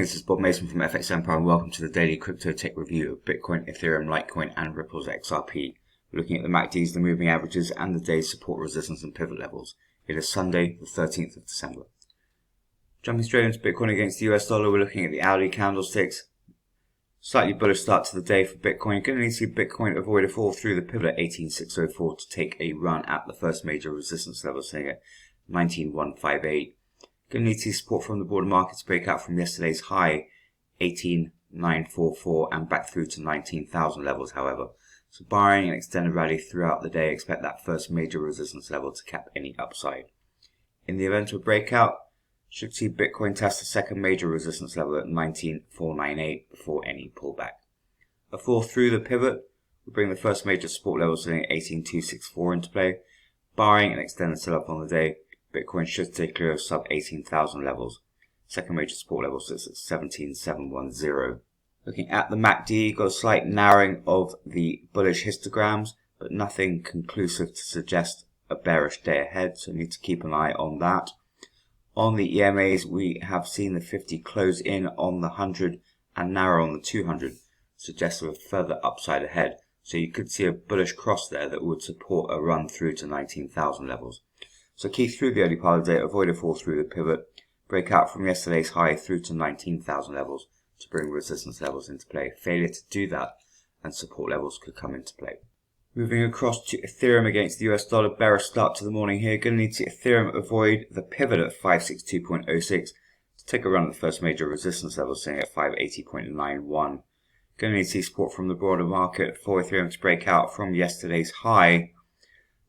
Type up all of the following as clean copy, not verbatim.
this is Bob Mason from FX Empire and welcome to the daily crypto tech review of Bitcoin, Ethereum, Litecoin and Ripple's XRP. We're looking at the MACDs, the moving averages and the day's support, resistance and pivot levels. It is Sunday the 13th of December. Jumping straight into Bitcoin against the US dollar, we're looking at the hourly candlesticks. Slightly bullish start to the day for Bitcoin. You're going to need to see Bitcoin avoid a fall through the pivot at 18,604 to take a run at the first major resistance level, sitting at 19,158. Going to need to see support from the broader markets break out from yesterday's high 18,944 and back through to 19,000 levels, however. So barring an extended rally throughout the day, expect that first major resistance level to cap any upside. In the event of a breakout, should see Bitcoin test the second major resistance level at 19,498 before any pullback. A fall through the pivot will bring the first major support level sitting at 18,264 into play. Barring an extended sell-off on the day, Bitcoin should stay clear of sub 18,000 levels. Second major support level sits at 17,710. Looking at the MACD, got a slight narrowing of the bullish histograms, but nothing conclusive to suggest a bearish day ahead, so need to keep an eye on that. On the EMAs, we have seen the 50 close in on the 100 and narrow on the 200, suggestive of further upside ahead. So you could see a bullish cross there that would support a run through to 19,000 levels. So key through the early part of the day, avoid a fall through the pivot, break out from yesterday's high through to 19,000 levels to bring resistance levels into play. Failure to do that and support levels could come into play. Moving across to Ethereum against the US dollar, bearish start to the morning here. Going to need to see Ethereum avoid the pivot at 562.06 to take a run at the first major resistance level, sitting at 580.91. Going to need to see support from the broader market for Ethereum to break out from yesterday's high.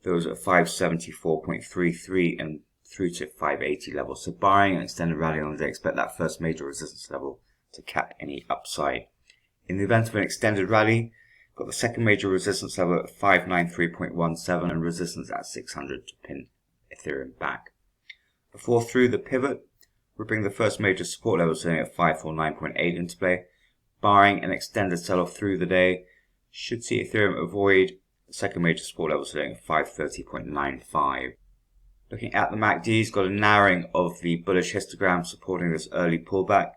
Those at 574.33 and through to 580 levels. So barring an extended rally on the day, expect that first major resistance level to cap any upside. In the event of an extended rally, got the second major resistance level at 593.17 and resistance at 600 to pin Ethereum back. Before through the pivot, we'll bring the first major support level sitting at 549.8 into play. Barring an extended sell-off through the day, should see Ethereum avoid the second major support level sitting at 530.95. Looking at the MACDs, got a narrowing of the bullish histogram supporting this early pullback.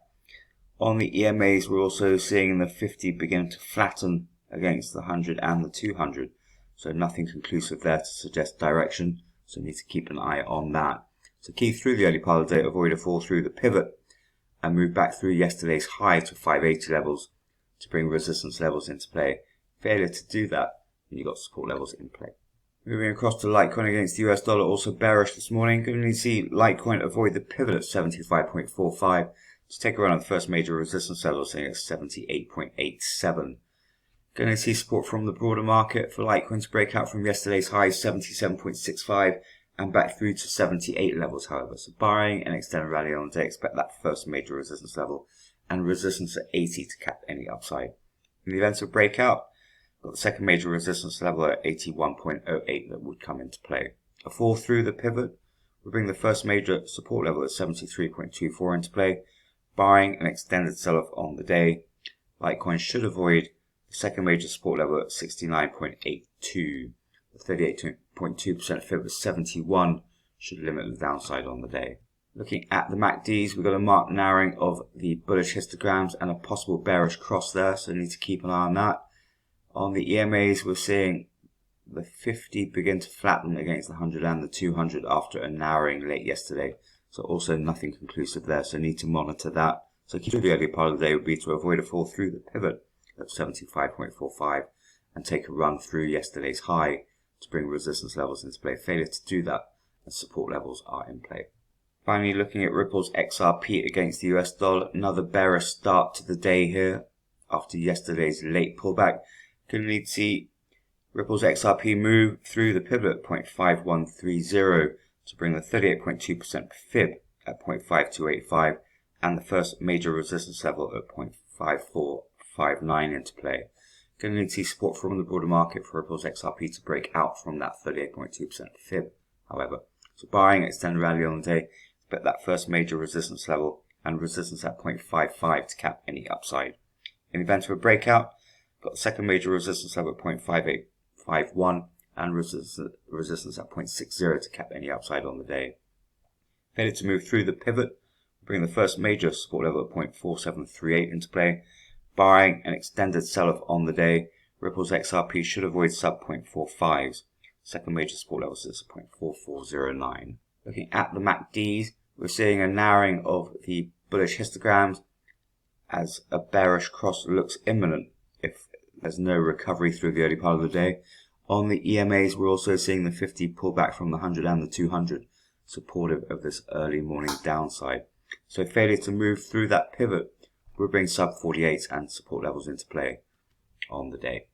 On the EMAs, we're also seeing the 50 begin to flatten against the 100 and the 200. So nothing conclusive there to suggest direction, so need to keep an eye on that. So key through the early part of the day, avoid a fall through the pivot and move back through yesterday's high to 580 levels to bring resistance levels into play. Failure to do that, you've got support levels in play. Moving across to Litecoin against the US dollar, also bearish this morning. Going to need to see Litecoin avoid the pivot at 75.45 to take a run at the first major resistance level, sitting at 78.87. Going to see support from the broader market for Litecoin to break out from yesterday's high 77.65 and back through to 78 levels, however. So barring an extended rally on the day, expect that first major resistance level and resistance at 80 to cap any upside. In the event of breakout, got the second major resistance level at 81.08 that would come into play. A fall through the pivot will bring the first major support level at 73.24 into play. Barring an extended sell-off on the day, Litecoin should avoid the second major support level at 69.82. The 38.2% fib at 71 should limit the downside on the day. Looking at the MACDs, we've got a marked narrowing of the bullish histograms and a possible bearish cross there, so need to keep an eye on that. On the EMAs, we're seeing the 50 begin to flatten against the 100 and the 200 after a narrowing late yesterday. So also nothing conclusive there, so need to monitor that. So key through the early part of the day would be to avoid a fall through the pivot at 75.45 and take a run through yesterday's high to bring resistance levels into play. Failure to do that and support levels are in play. Finally, looking at Ripple's XRP against the US dollar, another bearish start to the day here after yesterday's late pullback. Going to need to see Ripple's XRP move through the pivot at 0.5130 to bring the 38.2% fib at 0.5285 and the first major resistance level at 0.5459 into play. Going to need to see support from the broader market for Ripple's XRP to break out from that 38.2% fib, however. So barring extended rally on the day, expect that first major resistance level and resistance at 0.55 to cap any upside. In the event of a breakout, got the second major resistance level at 0.5851 and resistance at 0.60 to cap any upside on the day. Failure to move through the pivot bring the first major support level at 0.4738 into play. Barring an extended sell-off on the day, Ripple's XRP should avoid sub 0.45s. Second major support level sits at 0.4409. Looking at the MACDs, we're seeing a narrowing of the bullish histograms as a bearish cross looks imminent if there's no recovery through the early part of the day. On the EMAs, we're also seeing the 50 pull back from the 100 and the 200, supportive of this early morning downside. So failure to move through that pivot will bring sub 48 and support levels into play on the day.